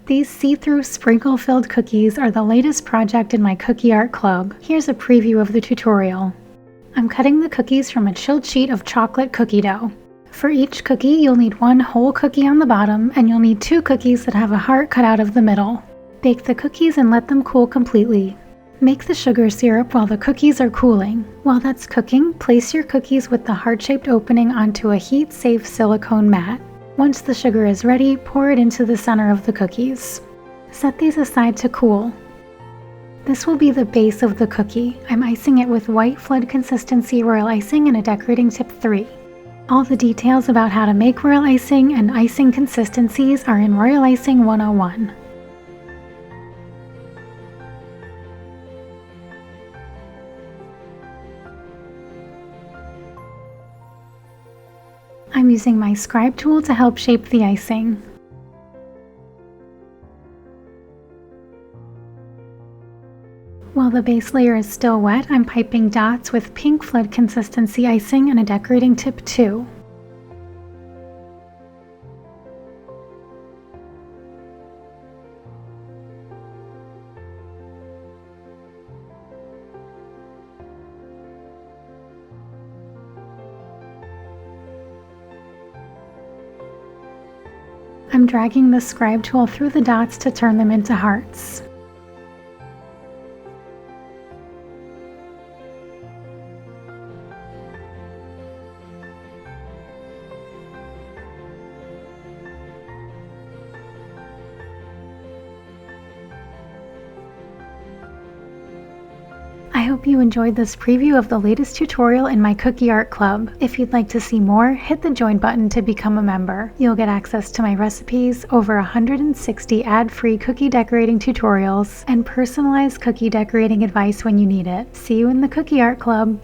These see-through sprinkle-filled cookies are the latest project in my cookie art club. Here's a preview of the tutorial. I'm cutting the cookies from a chilled sheet of chocolate cookie dough. For each cookie, you'll need one whole cookie on the bottom, and you'll need 2 cookies that have a heart cut out of the middle. Bake the cookies and let them cool completely. Make the sugar syrup while the cookies are cooling. While that's cooking, place your cookies with the heart-shaped opening onto a heat-safe silicone mat. Once the sugar is ready, pour it into the center of the cookies. Set these aside to cool. This will be the base of the cookie. I'm icing it with white flood consistency royal icing and a decorating tip 3. All the details about how to make royal icing and icing consistencies are in Royal Icing 101. I'm using my scribe tool to help shape the icing. While the base layer is still wet, I'm piping dots with pink flood consistency icing and a decorating tip 2. I'm dragging the scribe tool through the dots to turn them into hearts. I hope you enjoyed this preview of the latest tutorial in my Cookie Art Club. If you'd like to see more, hit the join button to become a member. You'll get access to my recipes, over 160 ad-free cookie decorating tutorials, and personalized cookie decorating advice when you need it. See you in the Cookie Art Club!